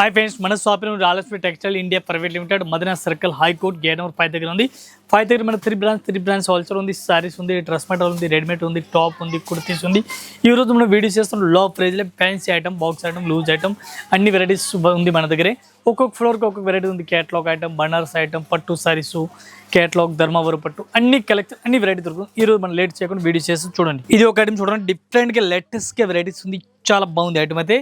Hi friends, మన shop Rajalakshmi textile India private limited Madina circle high court gate number 5 దగ్గర ఉంది. 5 దగ్గర మన త్రీ బ్రాండ్స్ హోల్సేల్ ఉంది, సారీస్ ఉంది, డ్రెస్ మెటీరియల్ ఉంది, రెడీమేడ్ ఉంది, టాప్ ఉంది, కుర్తీస్ ఉంది. ఈ రోజు మనం వీడియో చేస్తున్న లో ప్రైజ్లో fancy item, box item, loose item అన్ని వెరైటీస్ ఉంది మన దగ్గరే. ఒక్కొక్క ఫ్లోర్కి ఒక్కొక్క వెరైటీ ఉంది. కేటలాగ్ ఐటమ్, బనారస్ ఐటమ్, పట్టు సారీస్, కేటలాగ్, ధర్మవరం పట్టు అన్ని కలెక్షన్ అన్ని వెరైటీ దొరుకుతుంది. ఈ రోజు మనం లేట్ చేయకుండా వీడియో చేసి చూడండి. ఇది ఒక ఐటమ్ చూడండి, డిఫరెంట్గా లేటెస్ట్గా వెరైటీస్ ఉంది. చాలా బాగుంది ఐటమ్ అయితే.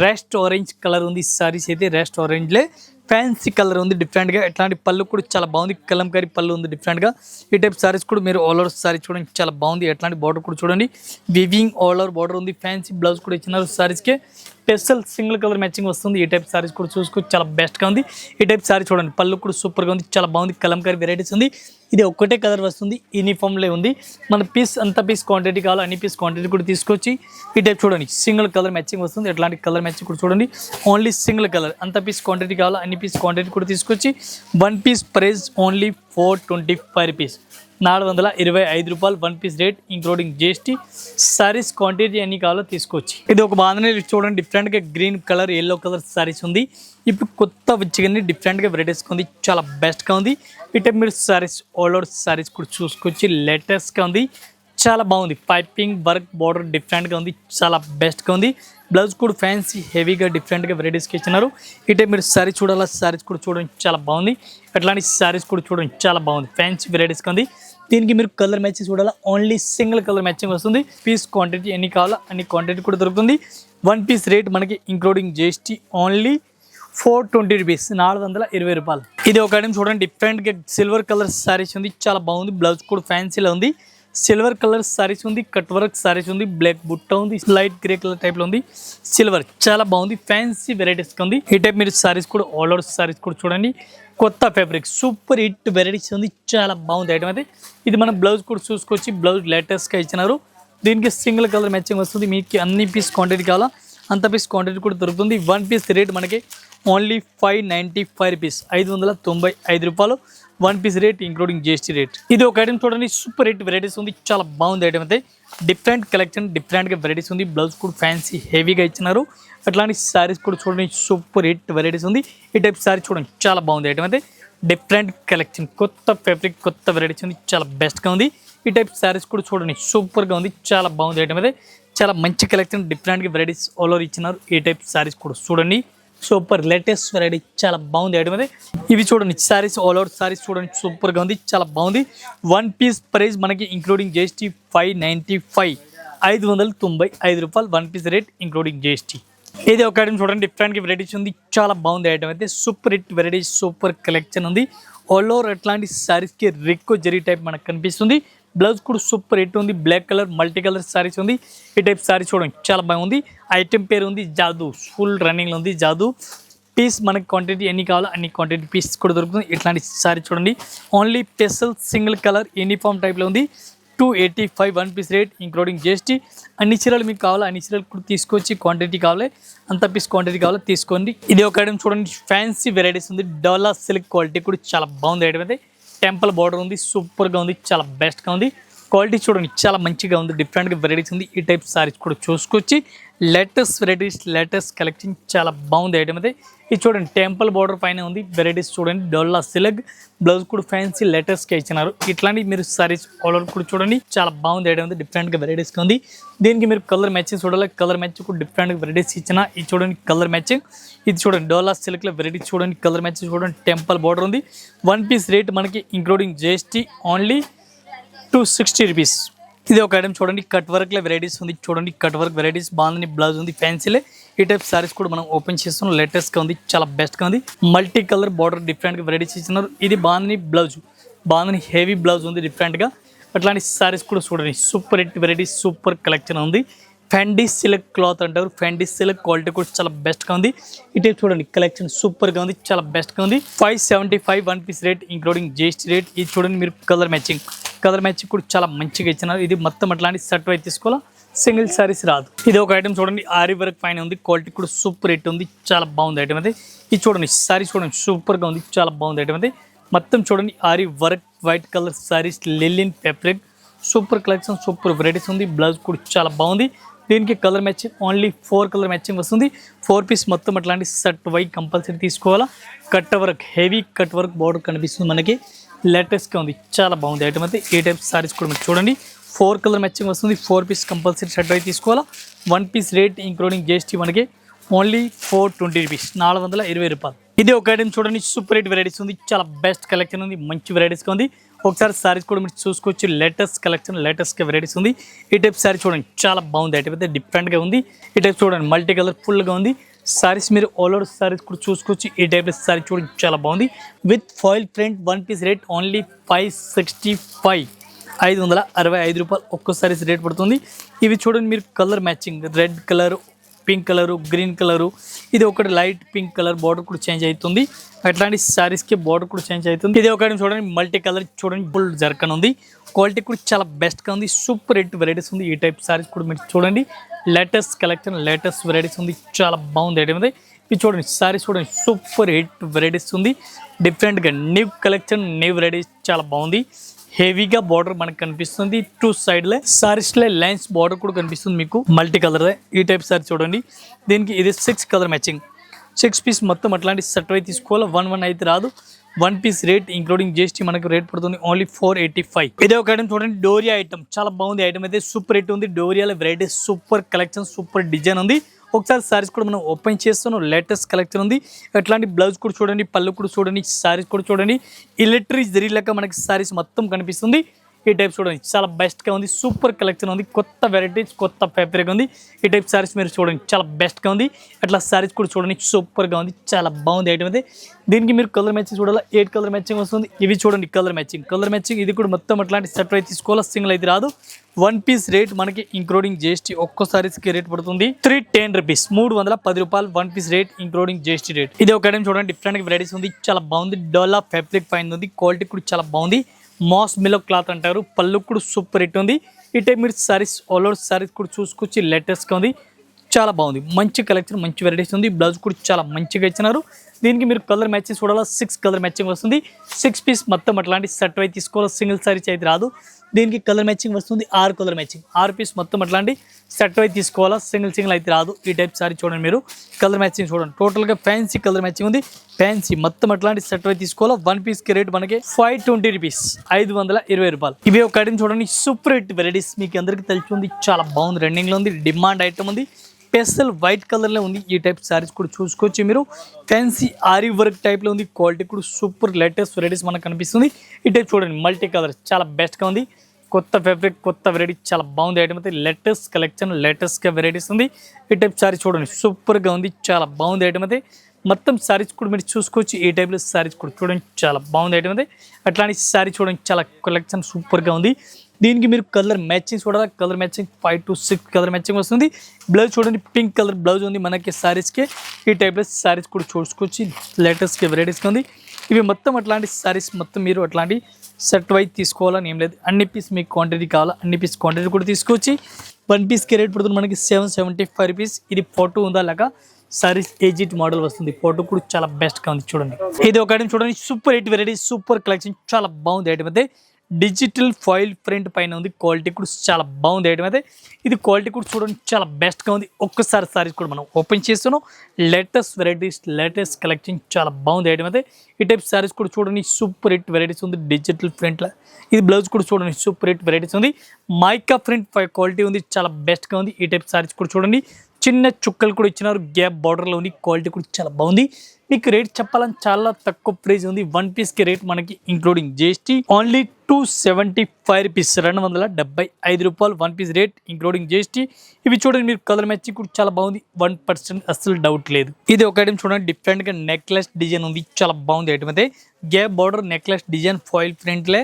రెస్ట్ ఆరెంజ్ కలర్ ఉంది. సారీస్ అయితే రెస్ట్ ఆరెంజ్లే ఫ్యాన్సీ కలర్ ఉంది డిఫరెంట్గా. ఇట్లాంటి పళ్ళు కూడా చాలా బాగుంది. కలంకారీ పళ్ళు ఉంది డిఫరెంట్గా. ఈ టైప్ సారీస్ కూడా మీరు ఆల్ ఓవర్ సారీ చూడండి, చాలా బాగుంది. ఎట్లాంటి బార్డర్ కూడా చూడండి, వివింగ్ ఆల్ ఓవర్ బార్డర్ ఉంది. ఫ్యాన్సీ బ్లౌజ్ కూడా ఇచ్చినారు. సారీస్కి స్పెషల్ సింగిల్ కలర్ మ్యాచింగ్ వస్తుంది. ఈ టైప్ సారీస్ కూడా చూసుకోవచ్చు, చాలా బెస్ట్గా ఉంది. ఈ టైప్ సారీ చూడండి, పళ్ళు కూడా సూపర్గా ఉంది, చాలా బాగుంది. కలంకారీ వెరైటీస్ ఉంది. ఇది ఒక్కటే కలర్ వస్తుంది, యూనిఫామ్లే ఉంది. మన పీస్ అంత పీస్ క్వాంటిటీ కావాలో అన్ని పీస్ క్వాంటిటీ కూడా తీసుకొచ్చి ఈ టైప్ చూడండి, సింగిల్ కలర్ మ్యాచింగ్ వస్తుంది. ఎట్లాంటి కలర్ మ్యాచింగ్ కూడా చూడండి, ఓన్లీ సింగిల్ కలర్. అంత పీస్ క్వాంటిటీ కావాలో అన్ని పీస్ క్వాంటిటీ కూడా తీసుకొచ్చి one piece price only 425 rupees, 425 రూపాయలు one piece rate including GST. Saris quantity అన్ని కావాలో తీసుకోవచ్చు. ఇది ఒక బాగానే చూడండి, డిఫరెంట్గా green colour, yellow colour saris ఉంది. ఇప్పుడు కొత్త వచ్చి కానీ డిఫరెంట్గా వెరైటీస్గా ఉంది, చాలా బెస్ట్గా ఉంది. ఇటే మీరు సారీస్ ఆల్ ఓవర్ సారీస్ కూడా చూసుకోవచ్చు, లేటెస్ట్గా ఉంది, చాలా బాగుంది. పైపింగ్ వర్క్ బార్డర్ డిఫరెంట్గా ఉంది, చాలా బెస్ట్గా ఉంది. బ్లౌజ్ కూడా ఫ్యాన్సీ హెవీగా డిఫరెంట్గా వెరైటీస్కి ఇచ్చినారు. ఇటే మీరు సారీ చూడాలా, సారీస్ కూడా చూడండి, చాలా బాగుంది. అట్లాంటి సారీస్ కూడా చూడండి, చాలా బాగుంది. ఫ్యాన్సీ వెరైటీస్గా ఉంది. దీనికి మీరు కలర్ మ్యాచింగ్ చూడాలా, ఓన్లీ సింగిల్ కలర్ మ్యాచింగ్ వస్తుంది. పీస్ క్వాంటిటీ ఎన్ని కావాలో అన్ని క్వాంటిటీ కూడా దొరుకుతుంది. వన్ పీస్ రేట్ మనకి ఇంక్లూడింగ్ జిఎస్టీ ఓన్లీ 420 రూపీస్, 420 రూపాయలు. ఇది ఒక ఐటమ్ చూడండి, డిఫరెంట్గా సిల్వర్ కలర్ సారీస్ ఉంది, చాలా బాగుంది. బ్లౌజ్ కూడా ఫ్యాన్సీలో ఉంది. సిల్వర్ కలర్ సారీస్ ఉంది, కట్ వర్క్ సారీస్ ఉంది, బ్లాక్ బుట్ట ఉంది, లైట్ గ్రే కలర్ టైప్లో ఉంది. సిల్వర్ చాలా బాగుంది, ఫ్యాన్సీ వెరైటీస్గా ఉంది. ఈ టైప్ మీరు సారీస్ కూడా ఆల్ ఓవర్ సారీస్ కూడా చూడండి, కొత్త ఫ్యాబ్రిక్ సూపర్ హిట్ వెరైటీస్ ఉంది, చాలా బాగుంది ఐటమ్ అయితే. ఇది మనం బ్లౌజ్ కూడా చూసుకొచ్చి, బ్లౌజ్ లేటెస్ట్గా ఇచ్చినారు. దీనికి సింగిల్ కలర్ మ్యాచింగ్ వస్తుంది. మీకు అన్ని పీస్ క్వాంటిటీ కావాలా అంత పీస్ క్వాంటిటీ కూడా దొరుకుతుంది. వన్ పీస్ రేట్ మనకి ఓన్లీ 595 రూపీస్, 595 రూపాయలు one piece rate including GST rate. ఇది ఒక ఐటమ్ చూడండి, సూపర్ హిట్ వెరైటీస్ ఉంది, చాలా బాగుంది ఐటమ్ అయితే. డిఫరెంట్ కలెక్షన్, డిఫరెంట్గా వెరైటీస్ ఉంది. బ్లౌజ్ కూడా ఫ్యాన్సీ హెవీగా ఇచ్చినారు. అట్లాంటి సారీస్ కూడా చూడండి, సూపర్ హిట్ వెరైటీస్ ఉంది. ఈ టైప్ సారీ చూడండి, చాలా బాగుంది ఐటమ్ అయితే. డిఫరెంట్ కలెక్షన్, కొత్త ఫ్యాబ్రిక్, కొత్త వెరైటీస్ ఉంది, చాలా బెస్ట్గా ఉంది. ఈ టైప్ సారీస్ కూడా చూడండి, సూపర్గా ఉంది, చాలా బాగుంది ఐటమ్ అయితే. చాలా మంచి కలెక్షన్, డిఫరెంట్గా వెరైటీస్ ఆల్ ఓవర్ ఇచ్చినారు. ఈ టైప్ సారీస్ కూడా చూడండి, సూపర్ లేటెస్ట్ వెరైటీ, చాలా బాగుంది ఐటమ్ అయితే. ఇవి చూడండి, సారీస్ ఆల్ ఓవర్ సారీస్ చూడండి, సూపర్గా ఉంది, చాలా బాగుంది. వన్ పీస్ ప్రైస్ మనకి ఇంక్లూడింగ్ జిఎస్టీ 595, 595 రూపాయలు one piece rate including GST. ఇది ఒక ఐటమ్ చూడండి, డిఫరెంట్గా వెరైటీస్ ఉంది, చాలా బాగుంది ఐటమ్ అయితే. Super hit variety, super collection ఉంది. ఆల్ ఓవర్ అట్లాంటి సారీస్కి రిక్కో జరీ టైప్ మనకు కనిపిస్తుంది. బ్లౌజ్ కూడా సూపర్ హిట్ ఉంది, black colour multi colour saris ఉంది. ఈ టైప్ సారీ చూడండి, చాలా బాగుంది. ఐటమ్ పేరు ఉంది జాదు, ఫుల్ రన్నింగ్లో ఉంది జాదు. పీస్ మనకి క్వాంటిటీ ఎన్ని కావాలో అన్ని క్వాంటిటీ పీస్ కూడా దొరుకుతుంది. ఇట్లాంటి సారీ చూడండి, only special single colour uniform టైప్లో ఉంది. 285 one piece rate including GST. అన్ని చీరలు మీకు కావాలో అన్ని చీరలు కూడా తీసుకొచ్చి క్వాంటిటీ కావాలి అంత పీస్ క్వాంటిటీ కావాలో తీసుకోండి. ఇది ఒక ఐటమ్ చూడండి, ఫ్యాన్సీ వెరైటీస్ ఉంది. డోలా సిల్క్ క్వాలిటీ కూడా చాలా బాగుంది ఐటమ్ అయితే. టెంపుల్ బార్డర్ ఉంది, సూపర్గా ఉంది, చాలా బెస్ట్గా ఉంది. క్వాలిటీ చూడండి, చాలా మంచిగా ఉంది, డిఫరెంట్గా వెరైటీస్ ఉంది. ఈ టైప్ సారీస్ కూడా చూసుకొచ్చి లేటెస్ట్ వెరైటీస్, లేటెస్ట్ కలెక్షన్, చాలా బాగుంది ఐటమ్ అయితే. ఇది చూడండి, టెంపుల్ బార్డర్ పైన ఉంది వెరైటీస్ చూడండి. డోలా సిల్క్ బ్లౌజ్ కూడా ఫ్యాన్సీ లేటెస్ట్గా ఇచ్చినారు. ఇట్లాంటి మీరు సారీస్ ఆల్ ఓవర్ కూడా చూడండి, చాలా బాగుంది ఐటమ్ ఉంది, డిఫరెంట్గా వెరైటీస్గా ఉంది. దీనికి మీరు కలర్ మ్యాచింగ్ చూడాలి, కలర్ మ్యాచింగ్ కూడా డిఫరెంట్గా వెరైటీస్ ఇచ్చిన. ఇది చూడండి కలర్ మ్యాచింగ్. ఇది చూడండి డోలా సిల్క్లో వెరైటీస్ చూడండి, కలర్ మ్యాచింగ్ చూడండి. టెంపుల్ బార్డర్ ఉంది. వన్ పీస్ రేట్ మనకి ఇంక్లూడింగ్ జిఎస్టీ ఓన్లీ 260 రూపీస్. ఇది ఒక ఐటమ్ చూడండి, కట్ వర్క్లో వెరైటీస్ ఉంది చూడండి. కట్ వర్క్ వెరైటీస్ బాగుంది, బ్లౌజ్ ఉంది ఫ్యాన్సీలే. ఈ టైప్ సారీస్ కూడా మనం ఓపెన్ చేస్తున్నాం, లేటెస్ట్గా ఉంది, చాలా బెస్ట్గా ఉంది. మల్టీ కలర్ బార్డర్ డిఫరెంట్గా వెరైటీస్ ఇచ్చినారు. ఇది బాగుంది, బ్లౌజ్ బాగుంది, హెవీ బ్లౌజ్ ఉంది డిఫరెంట్గా. అట్లాంటి సారీస్ కూడా చూడండి, super hit varieties, super collection ఉంది. ఫెండీ సిల్క్ క్లాత్ అంటారు, ఫెండీ సిల్క్ క్వాలిటీ కూడా చాలా బెస్ట్గా ఉంది. ఇటే చూడండి, కలెక్షన్ సూపర్గా ఉంది, చాలా బెస్ట్గా ఉంది. 575 one piece rate including GST rate. ఇది చూడండి, మీరు కలర్ మ్యాచింగ్ కూడా చాలా మంచిగా ఇచ్చినారు. ఇది మొత్తం అట్లాంటి సెట్ అయితే తీసుకోవాలా, సింగిల్ సారీస్ రాదు. ఇది ఒక ఐటమ్ చూడండి, ఆరి వర్క్ పైన ఉంది, క్వాలిటీ కూడా సూపర్ హిట్ ఉంది, చాలా బాగుంది ఐటమ్ అయితే. ఇది చూడండి, సారీ చూడండి, సూపర్గా ఉంది, చాలా బాగుంది ఐటమ్ అయితే. మొత్తం చూడండి, Aari work white colour saris, linen fabric, super collection, super varieties ఉంది. బ్లౌజ్ కూడా చాలా బాగుంది. దీనికి colour matching only 4 colour matching వస్తుంది. 4 పీస్ మొత్తం అట్లాంటి సెట్ వై కంపల్సరీ తీసుకోవాలా. Cut work heavy cut work border కనిపిస్తుంది మనకి, లేటెస్ట్గా ఉంది, చాలా బాగుంది ఐటమ్ అయితే. ఈ టైప్ సారీస్ కూడా మీరు చూడండి 4 కలర్ మ్యాచింగ్ వస్తుంది. 4 పీస్ కంపల్సరీ సెట్ వై తీసుకోవాలా. 1 పీస్ రేట్ ఇంక్లూడింగ్ జిఎస్టీ మనకి ఓన్లీ 420 రూపీస్, 420 రూపాయలు. ఇది ఒక ఐటమ్ చూడండి, సూపర్ రేట్ వెరైటీస్ ఉంది, చాలా బెస్ట్ కలెక్షన్ ఉంది, మంచి వెరైటీస్గా ఉంది. ఒకసారి సారీస్ కూడా మీరు చూసుకోవచ్చు, లేటెస్ట్ కలెక్షన్, లేటెస్ట్గా వెరైటీస్ ఉంది. ఈ టైప్ సారీ చూడండి చాలా బాగుంది, ఐటమ్ అయితే డిఫరెంట్గా ఉంది. ఈ టైప్ చూడండి మల్టీ కలర్ ఫుల్గా ఉంది. సారీస్ మీరు ఆల్ ఓవర్ సారీస్ కూడా చూసుకోవచ్చు. ఈ టైప్ సారీ చూడండి చాలా బాగుంది, with foil print. 1 piece rate only 565, 565 రూపాయలు ఒక్కో సారీస్ రేట్ పడుతుంది. ఇవి చూడండి మీరు colour matching, red colour, pink colour, green colour, ఇది ఒకటి లైట్ పింక్ కలర్ బార్డర్ కూడా చేంజ్ అవుతుంది. అట్లాంటి సారీస్కి బార్డర్ కూడా చేంజ్ అవుతుంది. ఇది ఒకటి చూడండి మల్టీ కలర్, చూడండి ఫుల్ జర్కన్ ఉంది, క్వాలిటీ కూడా చాలా బెస్ట్గా ఉంది, సూపర్ రేట్ వెరైటీస్ ఉంది. ఈ టైప్ సారీస్ కూడా మీరు చూడండి, లేటెస్ట్ కలెక్షన్, లేటెస్ట్ వెరైటీస్ ఉంది, చాలా బాగుంది ఐటమ్ అయితే. ఇది చూడండి సారీస్ చూడండి సూపర్ హిట్ వెరైటీస్ ఉంది, డిఫరెంట్గా న్యూ కలెక్షన్, న్యూ వెరైటీస్, చాలా బాగుంది. హెవీగా బార్డర్ మనకు కనిపిస్తుంది, 2 సైడ్లే సారీస్లే లైన్స్ బార్డర్ కూడా కనిపిస్తుంది మీకు, మల్టీ కలర్. ఈ టైప్ సారీ చూడండి, దీనికి ఇది 6 కలర్ మ్యాచింగ్, 6 పీస్ మొత్తం అట్లాంటి సెట్ అయి తీసుకోవాలి. 1 అయితే రాదు. 1 పీస్ రేట్ ఇంక్లూడింగ్ జిఎస్టీ మనకు రేట్ పడుతుంది ఓన్లీ 485. ఇదే ఒక ఐటమ్ చూడండి, డోరియా ఐటమ్, చాలా బాగుంది ఐటమ్ అయితే, సూపర్ రేట్ ఉంది. డోరియాలో varieties, super collection, super design ఉంది. ఒకసారి సారీస్ కూడా మనం ఓపెన్ చేస్తున్నాం, లేటెస్ట్ కలెక్షన్ ఉంది. అట్లాంటి బ్లౌజ్ కూడా చూడండి, పళ్ళు కూడా చూడండి, సారీస్ కూడా చూడండి, ఎలక్ట్రిక్ జరీ లెక్క మనకి సారీస్ మొత్తం కనిపిస్తుంది. ఈ టైప్ చూడండి చాలా బెస్ట్గా ఉంది, సూపర్ కలెక్షన్ ఉంది, కొత్త వెరైటీస్, కొత్త ఫ్యాబ్రిక్ ఉంది. ఈ టైప్ సారీస్ మీరు చూడండి చాలా బెస్ట్గా ఉంది. అట్లా సారీస్ కూడా చూడండి సూపర్గా ఉంది, చాలా బాగుంది ఐటమ్ అయితే. దీనికి మీరు కలర్ మ్యాచింగ్ చూడాలి, 8 కలర్ మ్యాచింగ్ వస్తుంది. ఇవి చూడండి కలర్ మ్యాచింగ్, కలర్ మ్యాచింగ్, ఇది కూడా మొత్తం అట్లాంటి సెట్ అయితే తీసుకోవాలి, సింగిల్ అయితే రాదు. 1 పీస్ రేట్ మనకి ఇంక్లూడింగ్ జిఎస్టీ ఒక్కో సారీస్కి రేట్ పడుతుంది 310 రూపీస్, 310 రూపాయలు. 1 piece rate including GST rate. ఇది ఒక ఐటమ్ చూడండి, డిఫరెంట్ వెరైటీస్ ఉంది, చాలా బాగుంది. డోలా ఫ్యాబ్రిక్ పైన ఉంది, క్వాలిటీ కూడా చాలా బాగుంది. మాస్ మిల్లో క్లాత్ అంటారు, పళ్ళు కూడా సూపర్ హిట్ ఉంది. ఈ టైప్ మీరు సారీస్ ఆల్ ఓవర్ సారీస్ కూడా చూసుకొచ్చి, లేటెస్ట్గా ఉంది, చాలా బాగుంది, మంచి కలెక్షన్, మంచి వెరైటీస్ ఉంది. బ్లౌజ్ కూడా చాలా మంచిగా ఇచ్చినారు. దీనికి మీరు కలర్ మ్యాచింగ్ చూడాలా, 6 కలర్ మ్యాచింగ్ వస్తుంది. 6 పీస్ మొత్తం అట్లాంటి సెట్ అయితే తీసుకోవాలి, సింగిల్ సారీస్ అయితే రాదు. దీనికి కలర్ మ్యాచింగ్ వస్తుంది, 6 కలర్ మ్యాచింగ్, 6 పీస్ మొత్తం అట్లాంటి సెట్ అయితే తీసుకోవాలా, సింగిల్ అయితే రాదు. ఈ టైప్ సారీ చూడండి మీరు, కలర్ మ్యాచింగ్ చూడండి, టోటల్గా ఫ్యాన్సీ కలర్ మ్యాచింగ్ ఉంది, ఫ్యాన్సీ మొత్తం అట్లాంటి సెట్ అయితే తీసుకోవాలా. 1 పీస్కి రేట్ మనకి 520 రూపీస్, 520 రూపాయలు. ఇవి ఒక ఐటమ్ చూడండి, సూపర్ హిట్ వెరైటీస్, మీకు అందరికీ తెలిసి ఉంది, చాలా బాగుంది, రన్నింగ్లో ఉంది, డిమాండ్ ఐటమ్ ఉంది, స్పెషల్ వైట్ కలర్లో ఉంది. ఈ టైప్ సారీస్ కూడా చూసుకోవచ్చు మీరు, ఫ్యాన్సీ ఆరీ వర్క్ టైప్లో ఉంది, క్వాలిటీ కూడా సూపర్ లేటెస్ట్ వెరైటీస్ మనకు కనిపిస్తుంది. ఈ టైప్ చూడండి మల్టీ కలర్, చాలా బెస్ట్గా ఉంది, కొత్త ఫ్యాబ్రిక్, కొత్త వెరైటీ, చాలా బాగుంది ఐటమ్ అయితే. లేటెస్ట్ కలెక్షన్, లేటెస్ట్గా వెరైటీస్ ఉంది. ఈ టైప్ సారీ చూడండి సూపర్గా ఉంది, చాలా బాగుంది ఐటమ్ అయితే. మొత్తం సారీస్ కూడా మీరు చూసుకోవచ్చు. ఈ టైప్లో సారీస్ కూడా చూడండి చాలా బాగుంది ఐటమ్ అయితే. అట్లాంటి సారీ చూడండి చాలా కలెక్షన్ సూపర్గా ఉంది. దీనికి మీరు కలర్ మ్యాచింగ్ చూడాలి, colour matching 5 to 6 colour matching వస్తుంది. బ్లౌజ్ చూడండి పింక్ కలర్ బ్లౌజ్ ఉంది మనకి సారీస్కి. ఈ టైప్లో సారీస్ కూడా చూసుకోవచ్చు, లేటెస్ట్గా వెరైటీస్గా ఉంది. ఇవి మొత్తం అట్లాంటి సారీస్ మొత్తం మీరు అట్లాంటి సెట్ వైజ్ తీసుకోవాలని ఏం లేదు, అన్ని పీస్ మీకు క్వాంటిటీ కావాలా అన్ని పీస్ క్వాంటిటీ కూడా తీసుకొచ్చి 1 పీస్కి రేట్ పడుతుంది మనకి 775 రూపీస్. ఇది ఫోటో ఉందా లేక సారీస్ ఏజిట్ మోడల్ వస్తుంది, ఫోటో కూడా చాలా బెస్ట్గా ఉంది చూడండి. ఇది ఒక ఐటమ్ చూడండి, super hit variety, super collection, చాలా బాగుంది ఐటమ్ అయితే. డిజిటల్ ఫాయిల్ ప్రింట్ పైన ఉంది, క్వాలిటీ కూడా చాలా బాగుంది ఐటమ్ అయితే. ఇది క్వాలిటీ కూడా చూడండి చాలా బెస్ట్గా ఉంది. ఒక్కసారి సారీస్ కూడా మనం ఓపెన్ చేస్తున్నాం, లేటెస్ట్ వెరైటీస్, లేటెస్ట్ కలెక్షన్, చాలా బాగుంది ఐటమ్ అయితే. ఈ టైప్ సారీస్ కూడా చూడండి సూపర్ హిట్ వెరైటీస్ ఉంది, డిజిటల్ ప్రింట్లో. ఇది బ్లౌజ్ కూడా చూడండి సూపర్ హిట్ వెరైటీస్ ఉంది, మైకా ప్రింట్ క్వాలిటీ ఉంది, చాలా బెస్ట్గా ఉంది. ఈ టైప్ సారీస్ కూడా చూడండి, చిన్న చుక్కలు కూడా ఇచ్చినారు, గ్యాప్ బార్డర్లో ఉంది, క్వాలిటీ కూడా చాలా బాగుంది. మీకు రేట్ చెప్పాలని చాలా తక్కువ ప్రైస్ ఉంది. 1 పీస్కి రేట్ మనకి ఇంక్లూడింగ్ జిఎస్టీ ఓన్లీ 275 రూపీస్, 275 రూపాయలు 1 పీస్ రేట్ ఇంక్లూడింగ్ జిఎస్టీ. ఇవి చూడండి మీరు కలర్ మ్యాచింగ్ కూడా చాలా బాగుంది, 1% అస్సలు డౌట్ లేదు. ఇది ఒక ఐటమ్ చూడండి, డిఫరెంట్గా నెక్లెస్ డిజైన్ ఉంది, చాలా బాగుంది ఐటమ్ అయితే. Gap border necklace design foil ప్రింట్లే,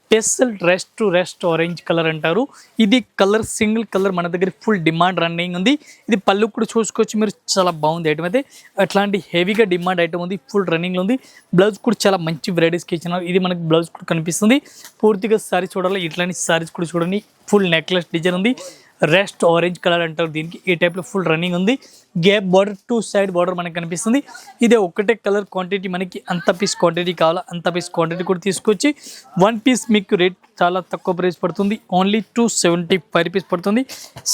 స్పెషల్ రెస్ట్ ఆరెంజ్ కలర్ అంటారు. ఇది కలర్ సింగిల్ కలర్ మన దగ్గర ఫుల్ డిమాండ్ రన్నింగ్ ఉంది. ఇది పళ్ళు కూడా చూసుకోవచ్చు మీరు, చాలా బాగుంది ఐటమ్ అయితే. అట్లాంటి హెవీగా డిమాండ్ ఐటమ్ ఉంది, ఫుల్ రన్నింగ్లో ఉంది. బ్లౌజ్ కూడా చాలా మంచి వెరైటీస్కి ఇచ్చినారు. ఇది మనకి బ్లౌజ్ కూడా కనిపిస్తుంది. పూర్తిగా సారీ చూడాలి, ఇట్లాంటి సారీస్ కూడా చూడండి, ఫుల్ నెక్లెస్ డిజైన్ ఉంది. రెస్ట్ ఆరెంజ్ కలర్ అంటారు దీనికి. ఈ టైప్లో ఫుల్ రన్నింగ్ ఉంది. గ్యాప్ బార్డర్ 2 సైడ్ బార్డర్ మనకి కనిపిస్తుంది. ఇదే ఒకటే కలర్ క్వాంటిటీ మనకి అంత పీస్ క్వాంటిటీ కావాలా అంత పీస్ క్వాంటిటీ కూడా తీసుకొచ్చి 1 పీస్ మీకు రేట్ చాలా తక్కువ ప్రైస్ పడుతుంది. ఓన్లీ 275 రూపీస్ పడుతుంది.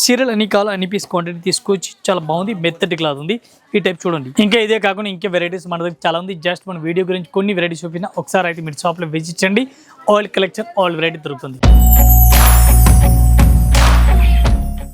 సీరియల్ అన్ని కావాలా అన్ని పీస్ క్వాంటిటీ తీసుకొచ్చి చాలా బాగుంది. మెత్తటి క్లాత్ ఉంది. ఈ టైప్ చూడండి. ఇంకా ఇదే కాకుండా ఇంకా వెరైటీస్ మన దగ్గర చాలా ఉంది. జస్ట్ మన వీడియో గురించి కొన్ని వెరైటీస్ చూపిన ఒకసారి అయితే మీరు షాప్లో విజిట్ చేయండి. ఆల్ కలెక్షన్ ఆల్ వెరైటీ దొరుకుతుంది.